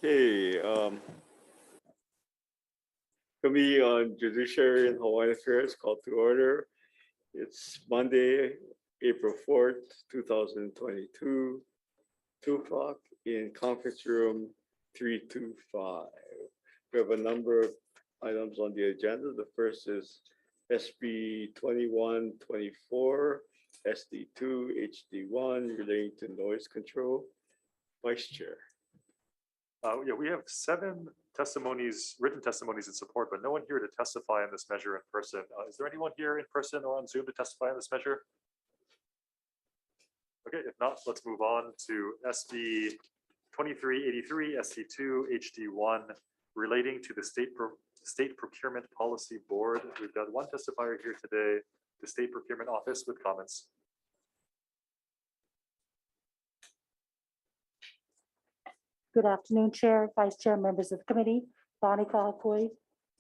Okay, Committee on Judiciary and Hawaiian Affairs called to order. It's Monday, April 4th, 2022, 2 o'clock in conference room 325. We have a number of items on the agenda. The first is SB 2124, SD2, HD1 relating to noise control. Vice Chair. Yeah, we have 7 testimonies, written testimonies in support, but no one here to testify on this measure in person. Is there anyone here in person or on Zoom to testify on this measure? Okay, if not, let's move on to SB 2383, SD2, HD1 relating to the State Procurement Policy Board. We've got one testifier here today, the State Procurement Office, with comments. Good afternoon, Chair, Vice Chair, members of the committee. Bonnie Kaakoi,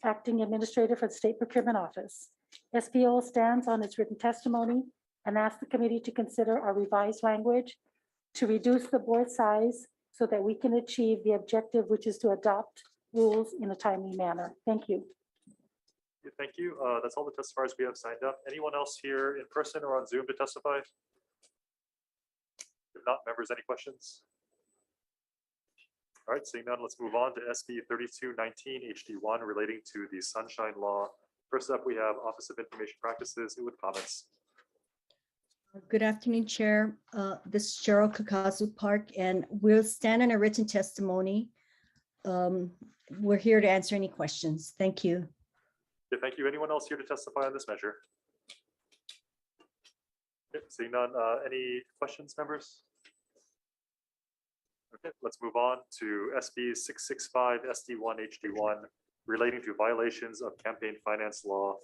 Acting Administrator for the State Procurement Office. SPO stands on its written testimony and asks the committee to consider our revised language to reduce the board size so that we can achieve the objective, which is to adopt rules in a timely manner. Thank you. Thank you. That's all the testifiers we have signed up. Anyone else here in person or on Zoom to testify? If not, members, any questions? All right, seeing none, let's move on to SB 3219 HD1 relating to the Sunshine Law. First up, we have Office of Information Practices with comments. Good afternoon, Chair. This is Cheryl Kakazu Park, and we'll stand in a written testimony. We're here to answer any questions. Thank you. Yeah, thank you. Anyone else here to testify on this measure? Okay, seeing none, any questions, members? Okay, let's move on to SB 665 SD1 HD1 relating to violations of campaign finance law.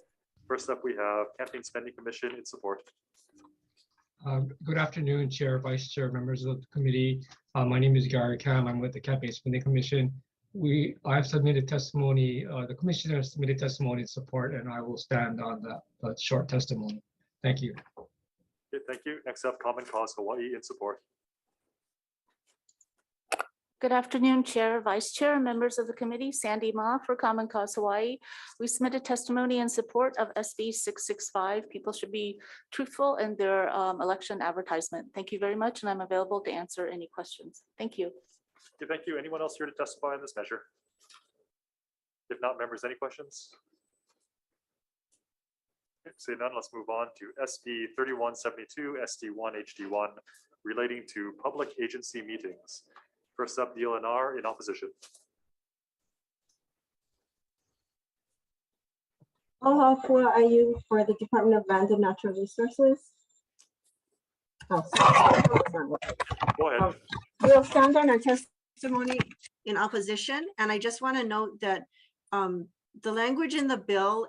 First up, we have Campaign Spending Commission in support. Good afternoon, Chair, Vice Chair, members of the committee. My name is Gary Kam. I'm with the Campaign Spending Commission. I've submitted testimony, the commissioner submitted testimony in support, and I will stand on that short testimony. Thank you. Okay, thank you. Next up, Common Cause Hawaii in support. Good afternoon, Chair, Vice Chair, members of the committee. Sandy Ma for Common Cause Hawaii. We submitted testimony in support of SB 665. People should be truthful in their election advertisement. Thank you very much, and I'm available to answer any questions. Thank you. Okay, thank you. Anyone else here to testify on this measure? If not, members, any questions? Okay, seeing none, let's move on to SB 3172 SD1 HD1 relating to public agency meetings. First up, the LNR in opposition. Ohafua, are you for the Department of Land and Natural Resources? Oh, sorry. Go ahead. We'll stand on our testimony in opposition, and I just want to note that the language in the bill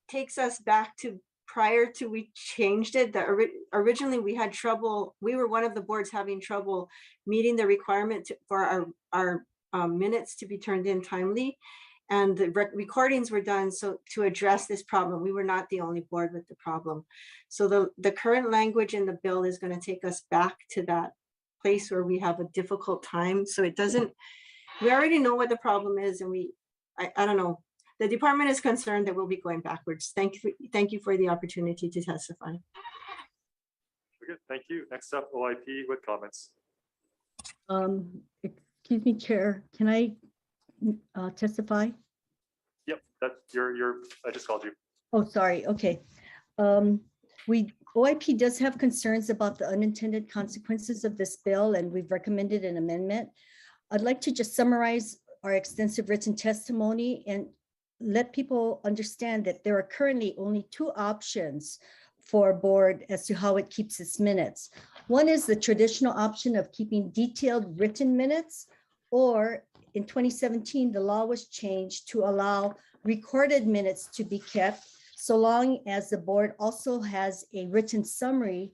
takes us back to prior to we changed it. That originally we had trouble. We were one of the boards having trouble meeting the requirement for our minutes to be turned in timely, and the recordings were done so to address this problem. We were not the only board with the problem. So the current language in the bill is going to take us back to that place where we have a difficult time. So it doesn't. We already know what the problem is, and I don't know. The department is concerned that we'll be going backwards. Thank you for the opportunity to testify. Good, thank you. Next up, OIP with comments. Excuse me, Chair, can I testify? Yep, that's I just called you. Oh, sorry. Okay. OIP does have concerns about the unintended consequences of this bill, and we've recommended an amendment. I'd like to just summarize our extensive written testimony and let people understand that there are currently only 2 options for a board as to how it keeps its minutes. One is the traditional option of keeping detailed written minutes, or in 2017, the law was changed to allow recorded minutes to be kept, so long as the board also has a written summary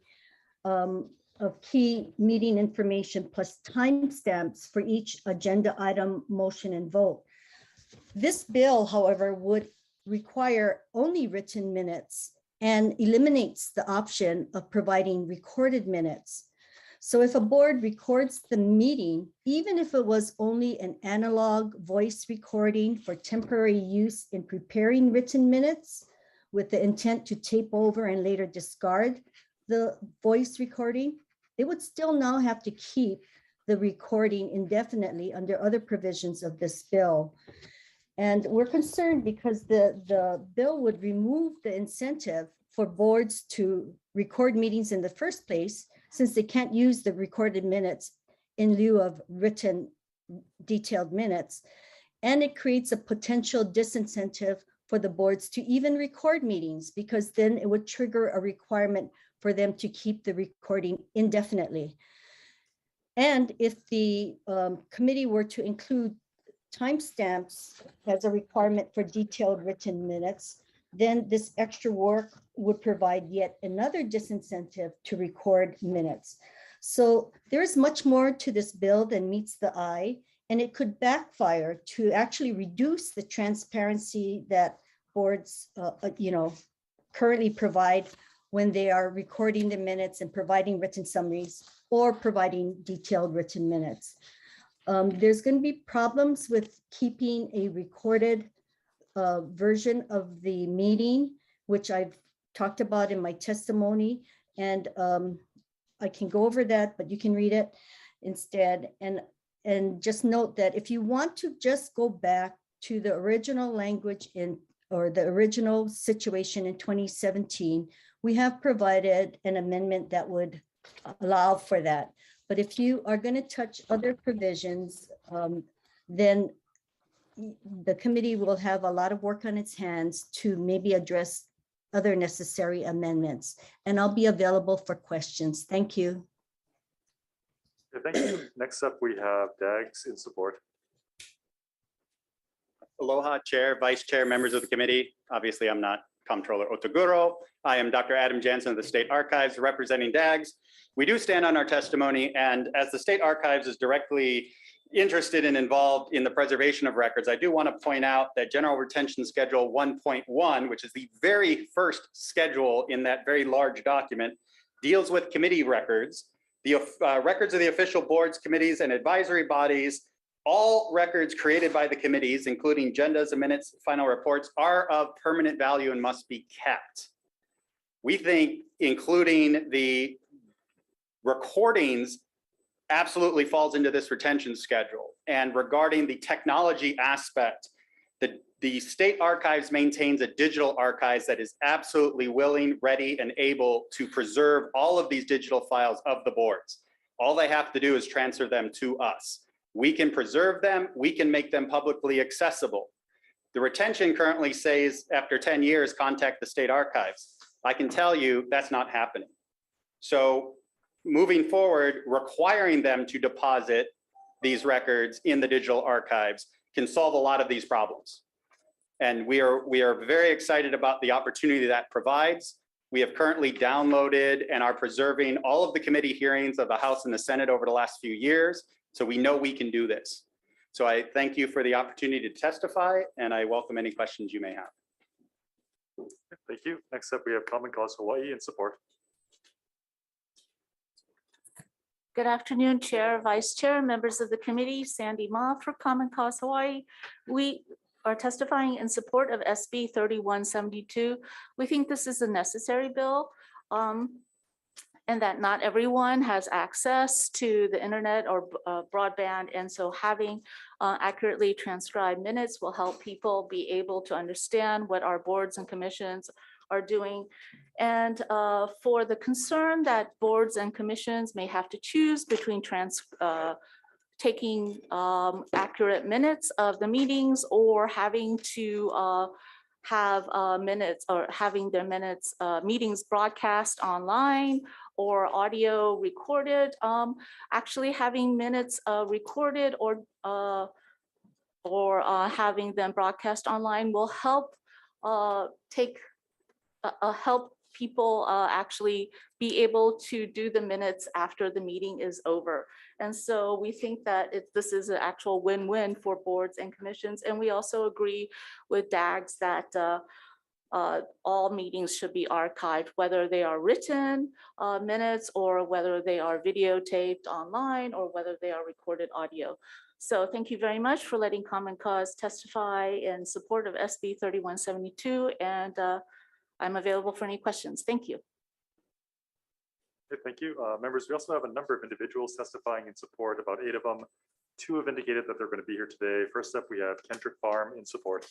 of key meeting information plus timestamps for each agenda item, motion, and vote. This bill, however, would require only written minutes and eliminates the option of providing recorded minutes. So if a board records the meeting, even if it was only an analog voice recording for temporary use in preparing written minutes with the intent to tape over and later discard the voice recording, they would still now have to keep the recording indefinitely under other provisions of this bill. And we're concerned because the bill would remove the incentive for boards to record meetings in the first place, since they can't use the recorded minutes in lieu of written detailed minutes. And it creates a potential disincentive for the boards to even record meetings, because then it would trigger a requirement for them to keep the recording indefinitely. And if the committee were to include timestamps as a requirement for detailed written minutes, then this extra work would provide yet another disincentive to record minutes. So there is much more to this bill than meets the eye, and it could backfire to actually reduce the transparency that boards currently provide when they are recording the minutes and providing written summaries or providing detailed written minutes. There's going to be problems with keeping a recorded version of the meeting, which I've talked about in my testimony. And I can go over that, but you can read it instead. And just note that if you want to just go back to the original language or the original situation in 2017, we have provided an amendment that would allow for that. But if you are going to touch other provisions, then the committee will have a lot of work on its hands to maybe address other necessary amendments. And I'll be available for questions. Thank you. Okay, thank you. Next up, we have Dags in support. Aloha, Chair, Vice Chair, members of the committee. Obviously, I'm not Comptroller Otoguro. I am Dr. Adam Jansen of the State Archives representing DAGS. We do stand on our testimony, and as the State Archives is directly interested and involved in the preservation of records, I do want to point out that General Retention Schedule 1.1, which is the very first schedule in that very large document, deals with committee records, the records of the official boards, committees, and advisory bodies. All records created by the committees, including agendas and minutes, final reports, are of permanent value and must be kept. We think including the recordings absolutely falls into this retention schedule. And regarding the technology aspect, the State Archives maintains a digital archives that is absolutely willing, ready, and able to preserve all of these digital files of the boards. All they have to do is transfer them to us. We can preserve them, we can make them publicly accessible. The retention currently says after 10 years, contact the State Archives. I can tell you that's not happening. So moving forward, requiring them to deposit these records in the digital archives can solve a lot of these problems. And we are very excited about the opportunity that provides. We have currently downloaded and are preserving all of the committee hearings of the House and the Senate over the last few years. So we know we can do this. So I thank you for the opportunity to testify, and I welcome any questions you may have. Thank you. Next up, we have Common Cause Hawaii in support. Good afternoon, Chair, Vice Chair, members of the committee, Sandy Ma for Common Cause Hawaii. We are testifying in support of SB 3172. We think this is a necessary bill, and that not everyone has access to the internet or broadband. And so having accurately transcribed minutes will help people be able to understand what our boards and commissions are doing. And for the concern that boards and commissions may have to choose between taking accurate minutes of the meetings or having to have minutes or having their minutes meetings broadcast online or audio recorded, actually having minutes recorded or having them broadcast online will help help people actually be able to do the minutes after the meeting is over. And so we think that this is an actual win-win for boards and commissions. And we also agree with DAGS that all meetings should be archived, whether they are written minutes or whether they are videotaped online or whether they are recorded audio. So thank you very much for letting Common Cause testify in support of SB 3172, and I'm available for any questions. Thank you. Okay, thank you. Members, we also have a number of individuals testifying in support, about 8 of them. 2 have indicated that they're going to be here today. First up, we have Kendrick Farm in support.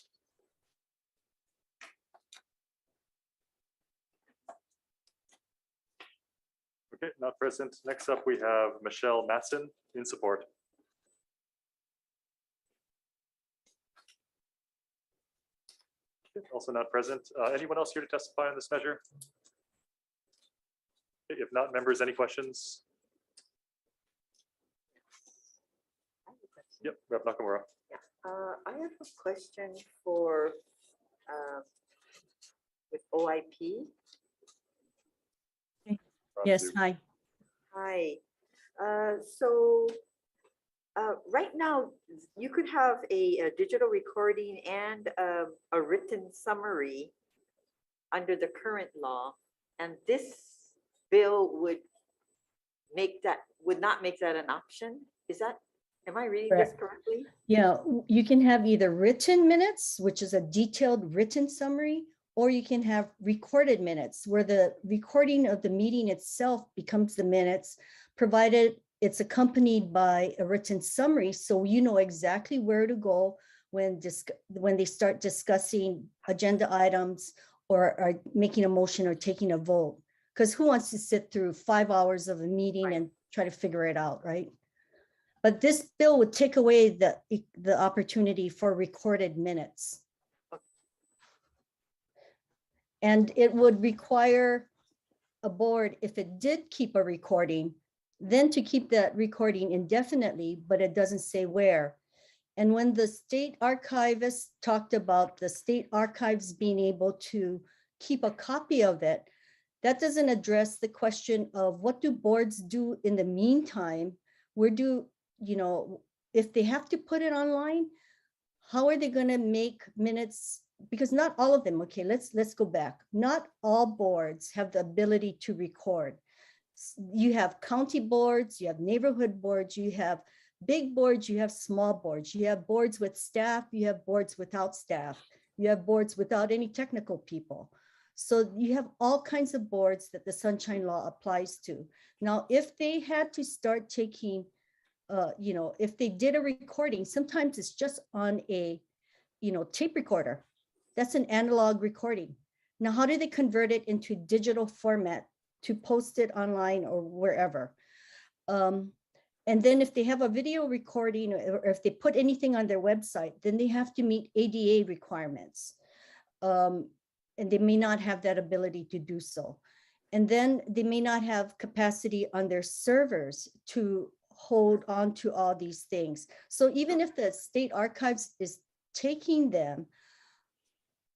Okay, not present. Next up, we have Michelle Matson in support. Okay, also not present. Anyone else here to testify on this measure? Okay, if not, members, any questions? Yep, Rep. Nakamura. I have a question for with OIP. Yes, Zoom. hi. Hi. So right now, you could have a digital recording and a written summary under the current law, and this bill would not make that an option. Is that, am I reading this correctly? Yeah, you can have either written minutes, which is a detailed written summary, or you can have recorded minutes where the recording of the meeting itself becomes the minutes, provided it's accompanied by a written summary. So you know exactly where to go when they start discussing agenda items or are making a motion or taking a vote. Because who wants to sit through 5 hours of a meeting and try to figure it out, right? But this bill would take away the opportunity for recorded minutes. And it would require a board, if it did keep a recording, then to keep that recording indefinitely, but it doesn't say where. And when the state archivist talked about the state archives being able to keep a copy of it, that doesn't address the question of what do boards do in the meantime? Where do, you know, if they have to put it online, how are they going to make minutes? Because not all of them, okay, let's go back. Not all boards have the ability to record. You have county boards, you have neighborhood boards, you have big boards, you have small boards, you have boards with staff, you have boards without staff, you have boards without any technical people. So you have all kinds of boards that the Sunshine Law applies to. Now, if they had to start taking, you know, if they did a recording, sometimes it's just on a, you know, tape recorder. That's an analog recording. Now, how do they convert it into digital format to post it online or wherever? And then if they have a video recording or if they put anything on their website, then they have to meet ADA requirements. And they may not have that ability to do so. And then they may not have capacity on their servers to hold on to all these things. So even if the state archives is taking them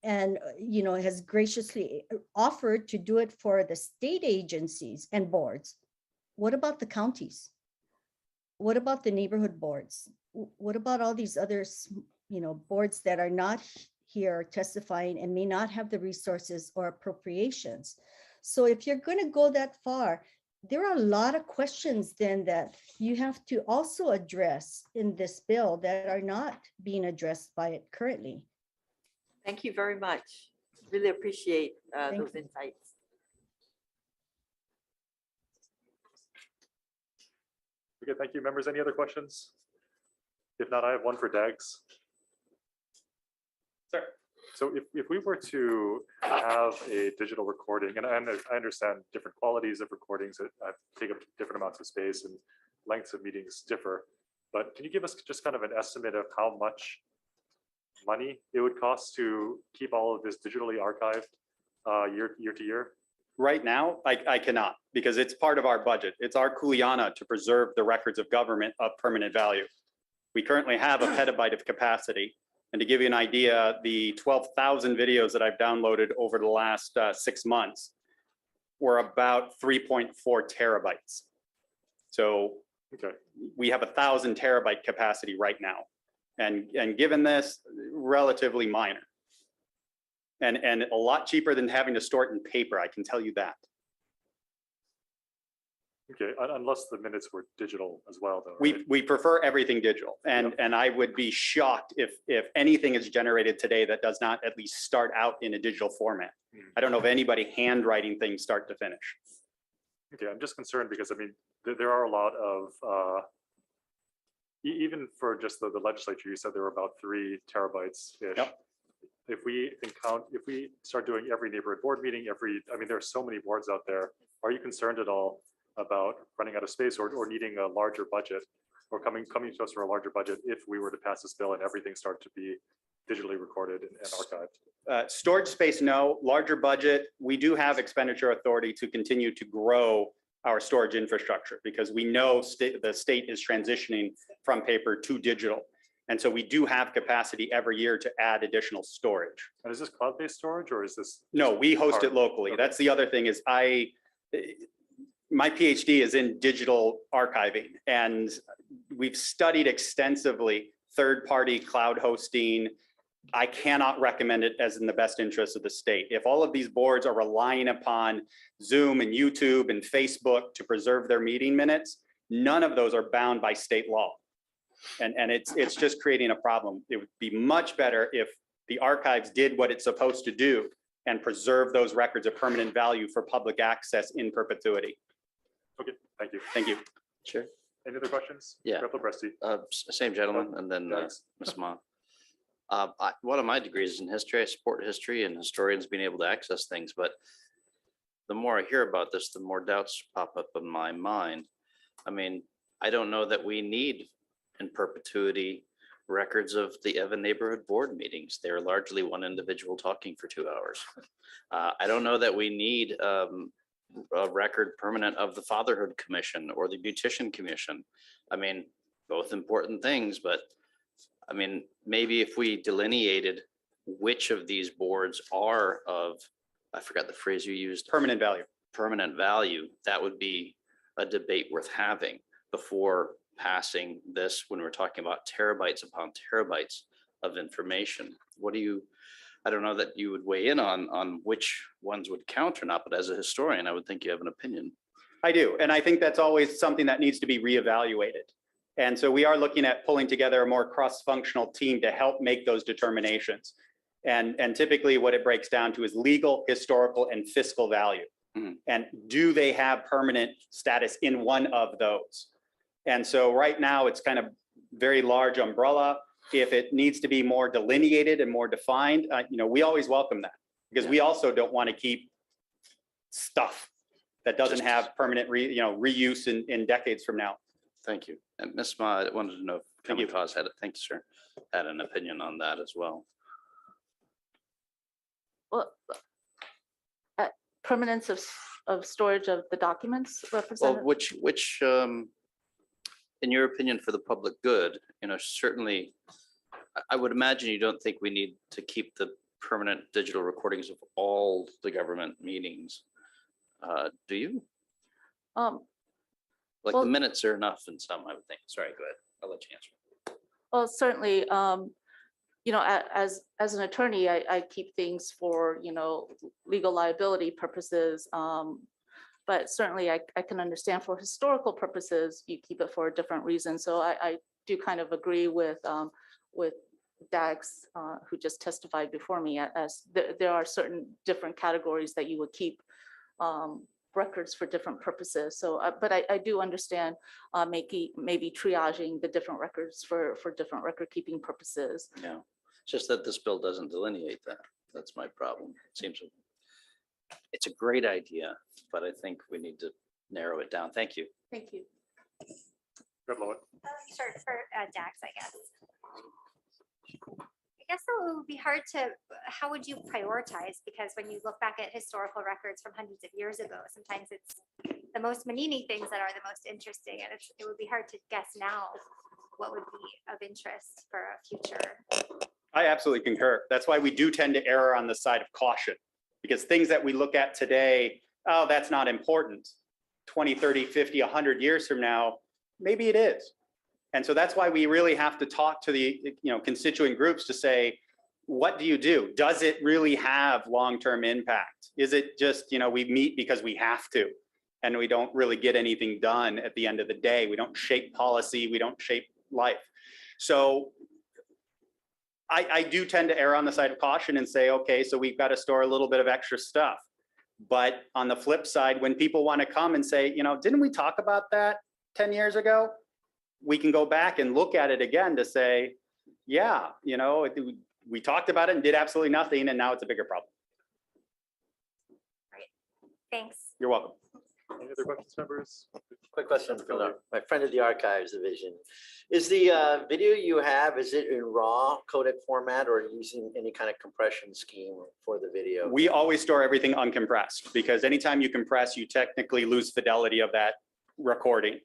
and, you know, has graciously offered to do it for the state agencies and boards, what about the counties? What about the neighborhood boards? What about all these others, you know, boards that are not here testifying and may not have the resources or appropriations? So if you're going to go that far, there are a lot of questions then that you have to also address in this bill that are not being addressed by it currently. Thank you very much. Really appreciate those you. insights. Okay, thank you. Members, any other questions? If not, I have one for Dags. Sir. So if we were to have a digital recording, and I understand different qualities of recordings that take up different amounts of space and lengths of meetings differ, but can you give us just kind of an estimate of how much money it would cost to keep all of this digitally archived year to year? Right now, I cannot, because it's part of our budget. It's our kuleana to preserve the records of government of permanent value. We currently have a petabyte of capacity. And to give you an idea, the 12,000 videos that I've downloaded over the last 6 months were about 3.4 terabytes. So Okay. we have 1,000 terabyte capacity right now. And given this, relatively minor. and a lot cheaper than having to store it in paper, I can tell you that. Okay, unless the minutes were digital as well, though, We, right? we prefer everything digital, and, Yep. and I would be shocked if anything is generated today that does not at least start out in a digital format. I don't know of anybody handwriting things start to finish. Okay, I'm just concerned because, I mean, there are a lot of, even for just the legislature, you said there were about 3 terabytes-ish. Yep. If we start doing every neighborhood board meeting, I mean, there are so many boards out there. Are you concerned at all about running out of space or needing a larger budget or coming to us for a larger budget if we were to pass this bill and everything started to be digitally recorded and archived? Storage space, no. Larger budget, we do have expenditure authority to continue to grow our storage infrastructure because we know the state is transitioning from paper to digital. And so we do have capacity every year to add additional storage. And is this cloud-based storage or is this? No, we host it Hard. locally. Okay. That's the other thing is my PhD is in digital archiving, and we've studied extensively third-party cloud hosting. I cannot recommend it as in the best interest of the state. If all of these boards are relying upon Zoom and YouTube and Facebook to preserve their meeting minutes, none of those are bound by state law. And it's just creating a problem. It would be much better if the archives did what it's supposed to do and preserve those records of permanent value for public access in perpetuity. Okay, thank you. Thank you. Sure. Any other questions? Yeah. Rep. Lebresti. Same gentleman, and then Thanks. Ms. Ma. One of my degrees is in history. I support history and historians being able to access things, but the more I hear about this, the more doubts pop up in my mind. I mean, I don't know that we need in perpetuity records of the Evan neighborhood board meetings. They're largely one individual talking for 2 hours. I don't know that we need a record permanent of the Fatherhood Commission or the Beautician Commission. I mean, both important things, but I mean, maybe if we delineated which of these boards are of, I forgot the phrase you used, Permanent value. that would be a debate worth having before passing this when we're talking about terabytes upon terabytes of information. What do you, I don't know that you would weigh in on which ones would count or not, but as a historian, I would think you have an opinion. I do. And I think that's always something that needs to be reevaluated. And so we are looking at pulling together a more cross-functional team to help make those determinations. And typically what it breaks down to is legal, historical, and fiscal value. Mhm. And do they have permanent status in one of those? And so right now it's kind of very large umbrella. If it needs to be more delineated and more defined, we always welcome that because we also don't want to keep stuff that doesn't have permanent reuse in decades from now. Thank you. And Ms. Ma, I wanted to know if Thank you. Kamikaze thank you, sir, had an opinion on that as well. Well, permanence of storage of the documents Well, represented. which, in your opinion, for the public good, certainly, I would imagine you don't think we need to keep the permanent digital recordings of all the government meetings. Do you? Like well- the minutes are enough in some, I would think. Sorry, go ahead. I'll let you answer. Well, certainly, as an attorney, I keep things for, legal liability purposes. But certainly I can understand for historical purposes, you keep it for a different reason. So I do kind of agree with Dax, who just testified before me, as there are certain different categories that you would keep records for different purposes. So, but I do understand maybe triaging the different records for different record keeping purposes. Yeah, it's just that this bill doesn't delineate that. That's my problem. It seems it's a great idea, but I think we need to narrow it down. Thank you. Thank you. Good, Lloyd. Sure, for Dax, I guess. I guess it would be hard to, how would you prioritize? Because when you look back at historical records from hundreds of years ago, sometimes it's the most Manini things that are the most interesting. And it would be hard to guess now what would be of interest for a future. I absolutely concur. That's why we do tend to err on the side of caution, because things that we look at today, oh, that's not important. 20, 30, 50, 100 years from now, maybe it is. And so that's why we really have to talk to the constituent groups to say, what do you do? Does it really have long-term impact? Is it just, we meet because we have to, and we don't really get anything done at the end of the day? We don't shape policy, we don't shape life. So I do tend to err on the side of caution and say, okay, so we've got to store a little bit of extra stuff. But on the flip side, when people want to come and say, didn't we talk about that 10 years ago? We can go back and look at it again to say, yeah, we talked about it and did absolutely nothing, and now it's a bigger problem. Thanks. You're welcome. Any other questions, members? Quick question from my friend of the Archives Division. Is the video you have, is it in raw codec format or using any kind of compression scheme for the video? We always store everything uncompressed, because anytime you compress, you technically lose fidelity of that recording.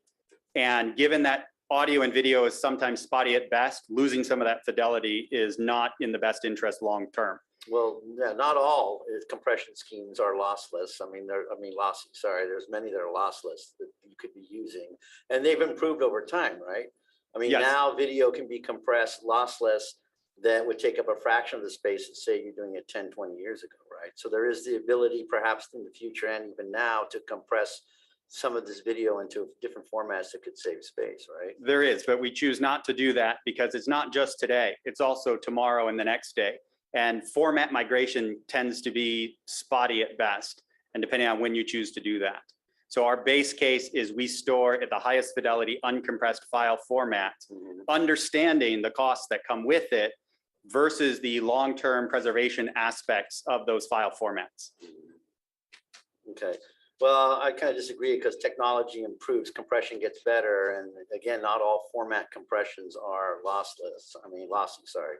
And given that audio and video is sometimes spotty at best, losing some of that fidelity is not in the best interest long-term. Well, yeah, not all compression schemes are lossless. There's many that are lossless that you could be using, and they've improved over time, right? Yes. Now video can be compressed lossless that would take up a fraction of the space that say you're doing it 10, 20 years ago, right? So there is the ability perhaps in the future and even now to compress some of this video into different formats that could save space, right? There is, but we choose not to do that because it's not just today, it's also tomorrow and the next day. And format migration tends to be spotty at best, and depending on when you choose to do that. So our base case is we store at the highest fidelity uncompressed file format, understanding the costs that come with it versus the long-term preservation aspects of those file formats. Okay. Well, I kind of disagree because technology improves, compression gets better. And again, not all format compressions are lossy, sorry.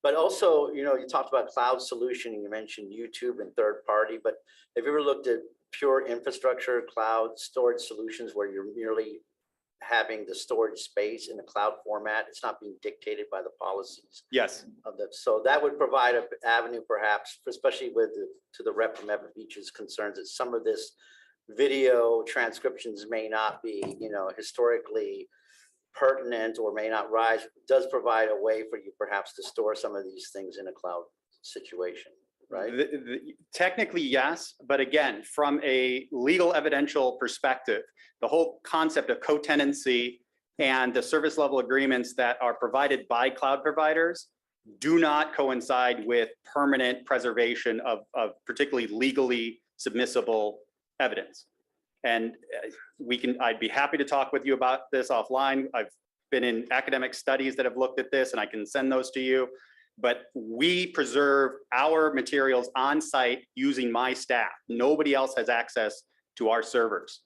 But also, you talked about cloud solution and you mentioned YouTube and third party, but have you ever looked at pure infrastructure cloud storage solutions where you're merely having the storage space in a cloud format? It's not being dictated by the policies. Yes. So that would provide an avenue perhaps, especially to the rep from Ever Beach's concerns that some of this video transcriptions may not be, historically pertinent or may not rise. It does provide a way for you perhaps to store some of these things in a cloud situation, right? Technically, yes. But again, from a legal evidential perspective, the whole concept of co-tenancy and the service level agreements that are provided by cloud providers do not coincide with permanent preservation of particularly legally submissible evidence. And I'd be happy to talk with you about this offline. I've been in academic studies that have looked at this and I can send those to you. But we preserve our materials on site using my staff. Nobody else has access to our servers.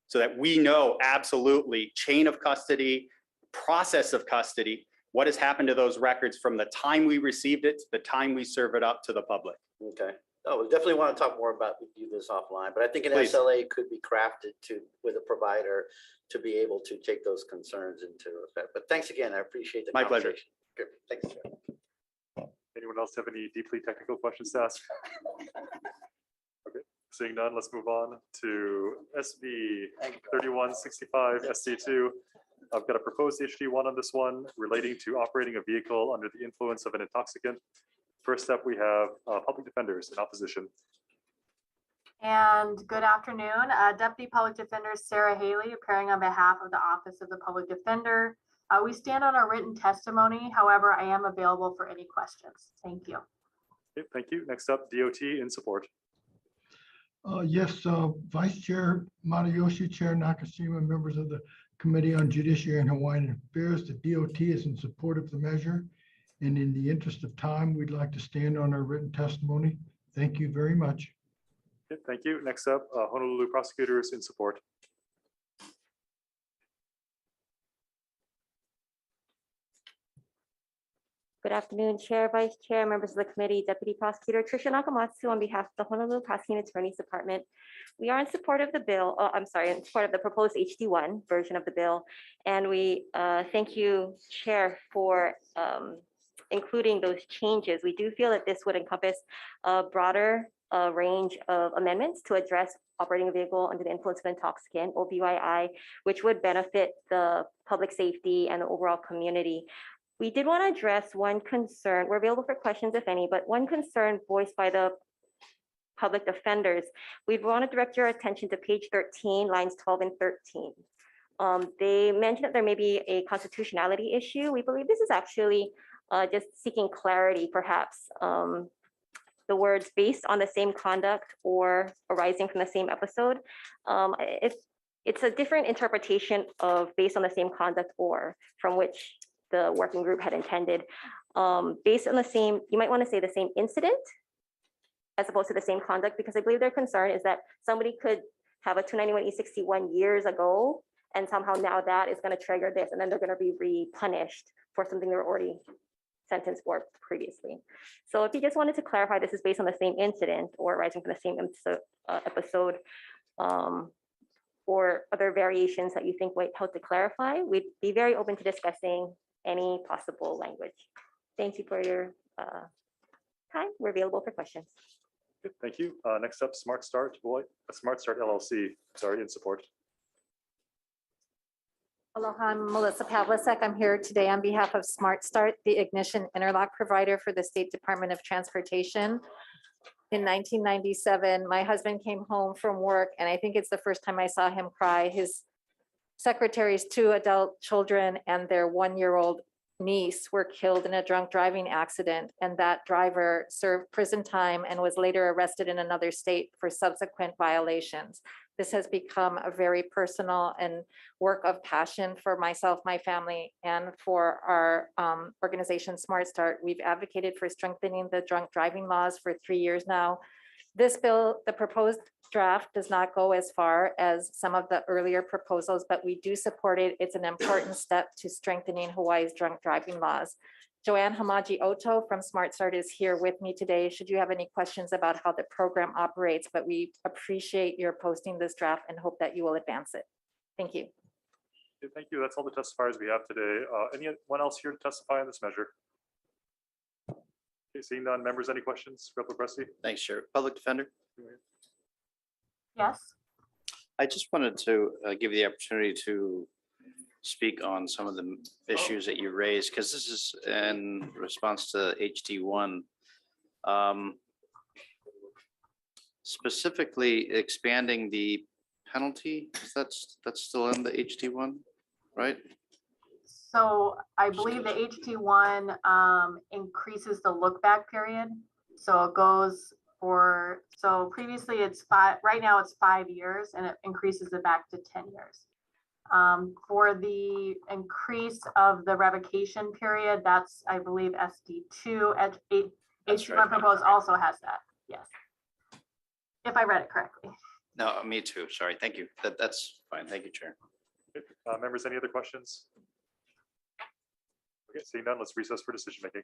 So that we know absolutely chain of custody, process of custody, what has happened to those records from the time we received it to the time we serve it up to the public. Okay. Oh, we definitely want to talk more about this offline, but I think an Please. SLA could be crafted with a provider to be able to take those concerns into effect. But thanks again. I appreciate the My pleasure. conversation. Good. Thanks, Chair. Anyone else have any deeply technical questions to ask? Okay, seeing none, let's move on to SB 3165 SC2. I've got a proposed HT1 on this one relating to operating a vehicle under the influence of an intoxicant. First up, we have public defenders in opposition. And good afternoon, Deputy Public Defender Sarah Haley, appearing on behalf of the Office of the Public Defender. We stand on our written testimony. However, I am available for any questions. Thank you. Okay, thank you. Next up, DOT in support. Yes, Vice Chair Matayoshi, Chair Nakashima, members of the Committee on Judiciary and Hawaiian Affairs, the DOT is in support of the measure. And in the interest of time, we'd like to stand on our written testimony. Thank you very much. Okay, thank you. Next up, Honolulu prosecutors in support. Good afternoon, Chair, Vice Chair, members of the committee, Deputy Prosecutor Tricia Nakamatsu on behalf of the Honolulu Prosecuting Attorney's Department. We are in support of the bill, in support of the proposed HD1 version of the bill. And we thank you, Chair, for including those changes. We do feel that this would encompass a broader range of amendments to address operating a vehicle under the influence of intoxicant, OBYI, which would benefit the public safety and the overall community. we did want to address one concern. We're available for questions if any, but one concern voiced by the public defenders. We want to direct your attention to page 13, lines 12 and 13. They mentioned that there may be a constitutionality issue. We believe this is actually just seeking clarity, perhaps. The words based on the same conduct or arising from the same episode. It's a different interpretation of based on the same conduct or from which the working group had intended. Based on the same, you might want to say the same incident as opposed to the same conduct, because I believe their concern is that somebody could have a 291E61 years ago, and somehow now that is going to trigger this, and then they're going to be re-punished for something they were already sentenced for previously. So if you just wanted to clarify, this is based on the same incident or arising from the same episode, or other variations that you think might help to clarify, we'd be very open to discussing any possible language. Thank you for your time. We're available for questions. Good, thank you. Next up, Smart Start LLC, sorry, in support. Aloha, I'm Melissa Pavlicek. I'm here today on behalf of Smart Start, the ignition interlock provider for the State Department of Transportation. In 1997, my husband came home from work, and I think it's the first time I saw him cry. His secretary's 2 adult children and their 1-year-old niece were killed in a drunk driving accident, and that driver served prison time and was later arrested in another state for subsequent violations. This has become a very personal and work of passion for myself, my family, and for our organization, Smart Start. We've advocated for strengthening the drunk driving laws for 3 years now. This bill, the proposed draft, does not go as far as some of the earlier proposals, but we do support it. It's an important step to strengthening Hawaii's drunk driving laws. Joanne Hamaji Oto from Smart Start is here with me today. Should you have any questions about how the program operates, but we appreciate your posting this draft and hope that you will advance it. Thank you. Okay, thank you. That's all the testifiers we have today. Anyone else here to testify on this measure? Okay, seeing none, members, any questions? Rep. Pressy? Thanks, Chair. Public Defender. Yes. I just wanted to give you the opportunity to speak on some of the issues that you raised, because this is in response to HT1. Specifically expanding the penalty, that's still in the HT1, right? So I believe the HT1 increases the look back period. So it goes for, so previously it's 5, right now it's 5 years, and it increases it back to 10 years. For the increase of the revocation period, that's, I believe, SD2, HT1 proposed also has that, yes. If I read it correctly. No, me too. Sorry. Thank you. That's fine. Thank you, Chair. Okay, members, any other questions? Okay, seeing none, let's recess for decision making.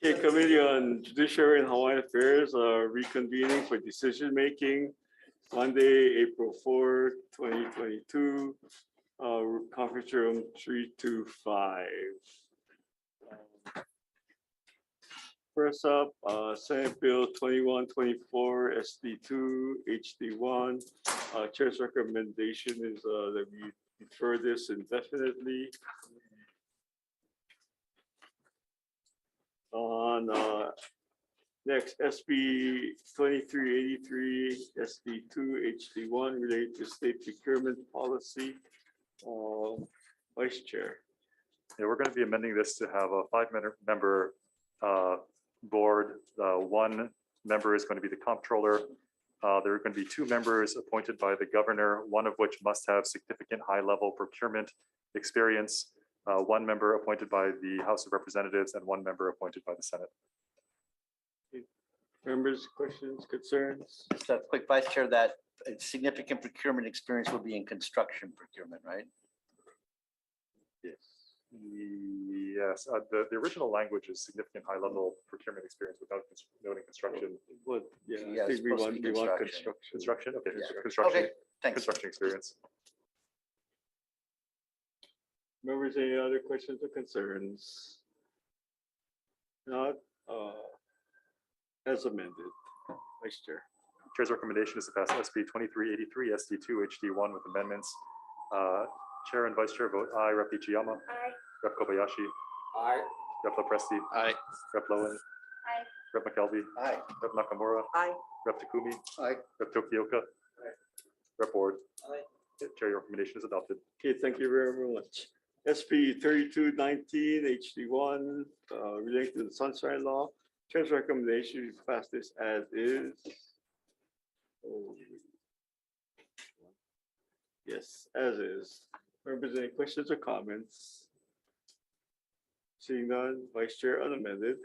Okay, Committee on Judiciary and Hawaiian Affairs are reconvening for decision-making Monday, April 4th, 2022, conference room 325. First up, Senate Bill 2124 SD2 HD1. Chair's recommendation is that we defer this indefinitely. On next, SB 2383 SD2 HD1 related to state procurement policy. Vice Chair. Yeah, we're going to be amending this to have a 5-member board. One member is going to be the comptroller. There are going to be 2 members appointed by the governor, one of which must have significant high-level procurement experience. 1 member appointed by the House of Representatives and 1 member appointed by the Senate. Members, questions, concerns? Just a quick, Vice Chair, that significant procurement experience will be in construction procurement, right? Yes. Yes, the original language is significant high-level procurement experience without noting construction. But yeah, Yeah, I it's think we supposed to be want construction. construction. Construction, okay, Yeah. construction, Okay, thanks. construction experience. Members, any other questions or concerns? Not, as amended. Vice Chair. Chair's recommendation is to pass SB 2383 SD2 HD1 with amendments. Chair and Vice Chair vote aye. Rep. Ichiyama. Aye. Rep. Kobayashi. Aye. Rep. Lopresti. Aye. Rep. Lowen. Aye. Rep. McKelvey. Aye. Rep. Nakamura. Aye. Rep. Takumi. Aye. Rep. Tokioka. Rep. Ward. Aye. Chair, your recommendation is adopted. Okay, thank you very much. SB 3219 HD1 related to the Sunshine Law. Chair's recommendation is to pass this as is. Yes, as is. Members, any questions or comments? Seeing none, Vice Chair unamended.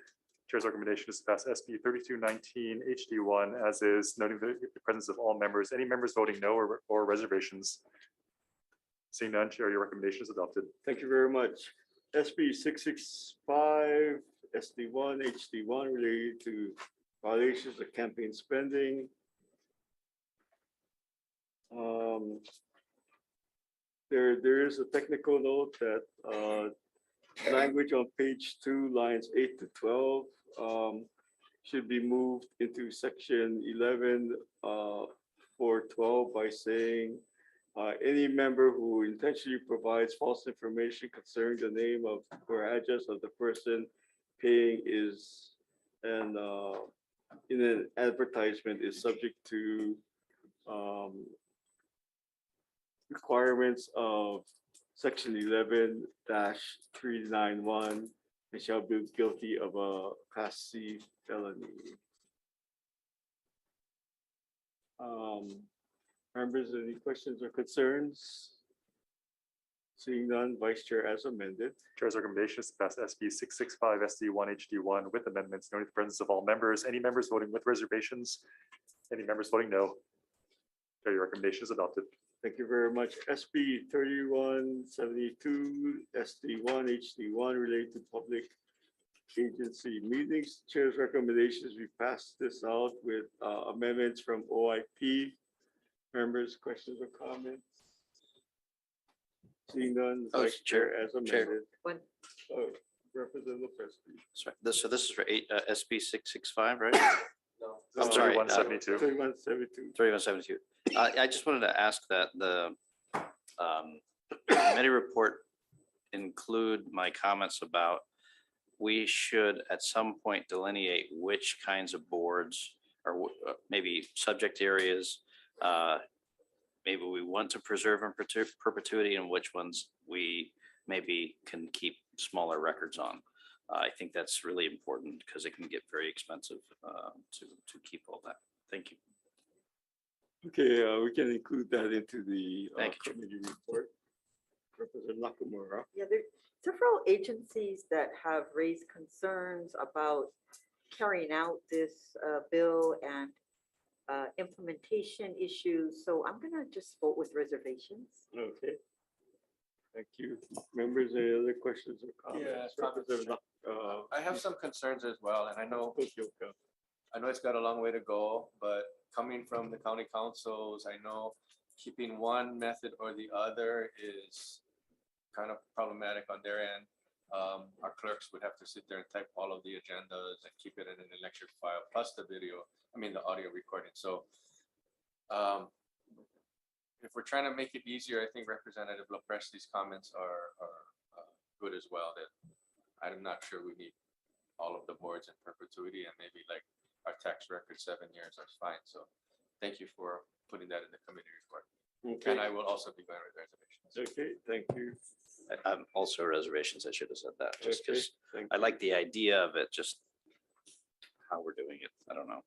Chair's recommendation is to pass SB 3219 HD1 as is, noting the presence of all members. Any members voting no or reservations? Seeing none, Chair, your recommendation is adopted. Thank you very much. SB 665 SD1 HD1 related to violations of campaign spending. There is a technical note that language on page 2, lines 8 to 12 should be moved into section 11 for 12 by saying any member who intentionally provides false information concerning the name of or address of the person paying is and in an advertisement is subject to requirements of section 11-391 and shall be guilty of a Class C felony. Members, any questions or concerns? Seeing none, Vice Chair as amended. Chair's recommendation is to pass SB 665 SD1 HD1 with amendments, noting the presence of all members. Any members voting with reservations? Any members voting no? Chair, your recommendation is adopted. Thank you very much. SB 3172 SD1 HD1 related to public agency meetings. Chair's recommendations, we pass this out with amendments from OIP. Members, questions or comments? Seeing none, Oh, Vice Chair as amended. One. Oh, Representative Presby. Sorry, so this is for SB 665, right? This is I'm sorry, 3172. 3172. 3172. I just wanted to ask that the committee report include my comments about we should at some point delineate which kinds of boards or maybe subject areas maybe we want to preserve in perpetuity and which ones we maybe can keep smaller records on. I think that's really important because it can get very expensive to keep all that. Thank you. Okay, we can include that into the Thank you, Chair. committee report. Representative Nakamura. Yeah, there are several agencies that have raised concerns about carrying out this bill and implementation issues. So I'm gonna just vote with reservations. Okay. Thank you. Members, any other questions or comments? Representative, I have some concerns as well, and I know it's got a long way to go, but coming from the county councils, I know keeping one method or the other is kind of problematic on their end. Our clerks would have to sit there and type all of the agendas and keep it in an electric file, plus the video, the audio recording. So if we're trying to make it easier, I think Representative LaPresti's comments are good as well, that I'm not sure we need all of the boards in perpetuity, and maybe like our tax record 7 years is fine. So thank you for putting that in the committee report. Okay. And I will also be going with reservations. Okay, thank you. I'm also reservations. I should have said that just Okay, because thank I like the idea of it, just how we're doing it. I don't know.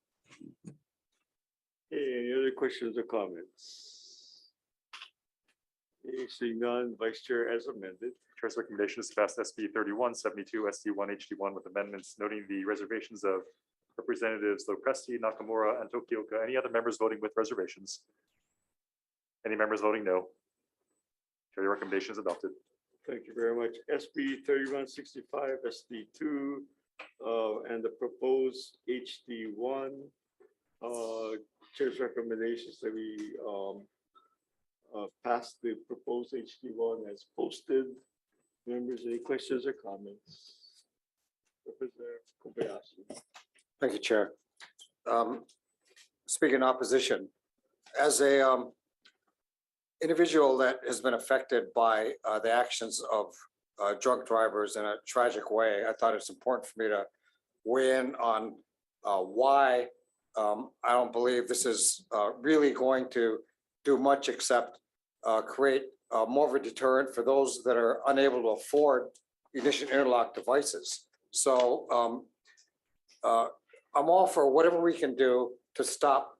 Okay, any other questions or comments? Okay, seeing none, Vice Chair as amended. Chair's recommendation is to pass SB 3172 SD1 HD1 with amendments noting the reservations of Representatives Lopresti, Nakamura, and Tokioka. Any other members voting with reservations? Any members voting no? Chair, your recommendation is adopted. Thank you very much. SB 3165 SD2 and the proposed HD1. Chair's recommendations that we pass the proposed HD1 as posted. Members, any questions or comments? Representative Kobayashi. Thank you, Chair. Speaking in opposition, as a individual that has been affected by the actions of drunk drivers in a tragic way, I thought it's important for me to weigh in on why I don't believe this is really going to do much except create more of a deterrent for those that are unable to afford ignition interlock devices. So I'm all for whatever we can do to stop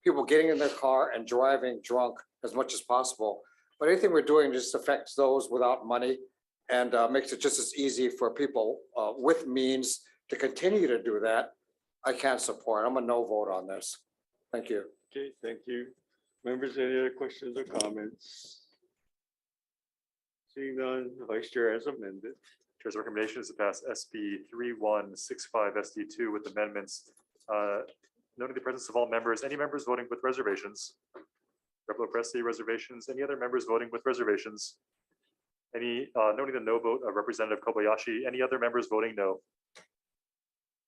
people getting in their car and driving drunk as much as possible. But anything we're doing just affects those without money and makes it just as easy for people with means to continue to do that. I can't support. I'm a no vote on this. Thank you. Okay, thank you. Members, any other questions or comments? Seeing none, Vice Chair as amended. Chair's recommendation is to pass SB 3165 SD2 with amendments noting the presence of all members. Any members voting with reservations? Rep. Lopresti, reservations. Any other members voting with reservations? Any noting the no vote of Representative Kobayashi. Any other members voting no?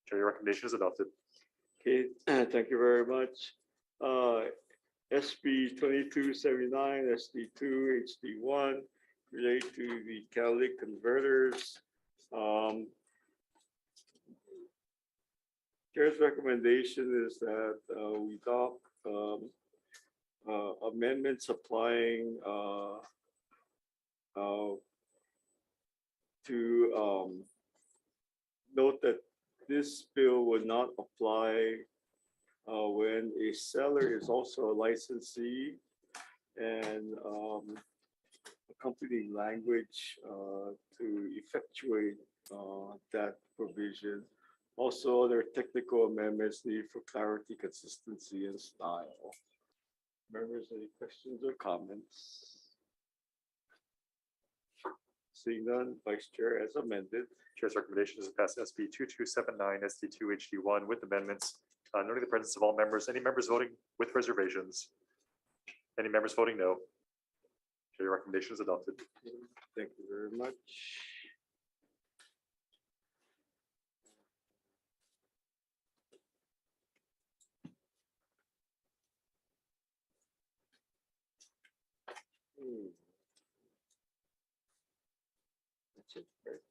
Chair, your recommendation is adopted. Okay, thank you very much. SB 2279 SD2 HD1 relate to the catalytic converters. Chair's recommendation is that we adopt amendments applying to note that this bill would not apply when a seller is also a licensee, and accompanying language to effectuate that provision. Also, other technical amendments needed for clarity, consistency, and style. Members, any questions or comments? Seeing none, Vice Chair as amended. Chair's recommendation is to pass SB 2279 SD2 HD1 with amendments noting the presence of all members. Any members voting with reservations? Any members voting no? Chair, your recommendation is adopted. Thank you very much. That's it, right?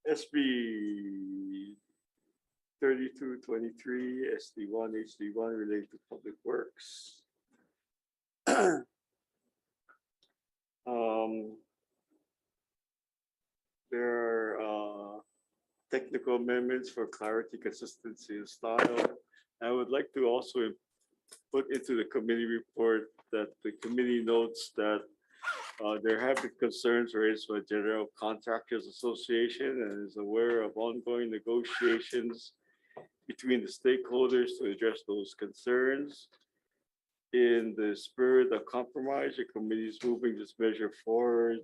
SB 3223 SD1 HD1 related to public works. There are technical amendments for clarity, consistency, and style. I would like to also put into the committee report that the committee notes that there have been concerns raised by General Contractors Association and is aware of ongoing negotiations between the stakeholders to address those concerns. In the spirit of compromise, the committee is moving this measure forward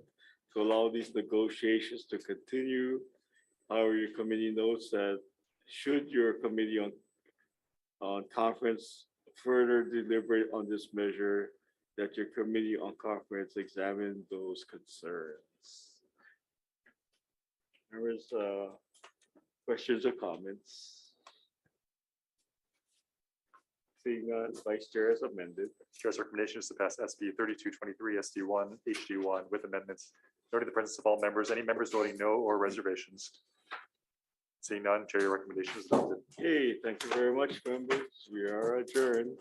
to allow these negotiations to continue. However, your committee notes that should your committee on conference further deliberate on this measure, that your committee on conference examine those concerns. There is questions or comments? Seeing none, Vice Chair as amended. Chair's recommendation is to pass SB 3223 SD1 HD1 with amendments, noting the presence of all members. Any members voting no or reservations? Seeing none, Chair, your recommendation is adopted. Okay, thank you very much, members. We are adjourned.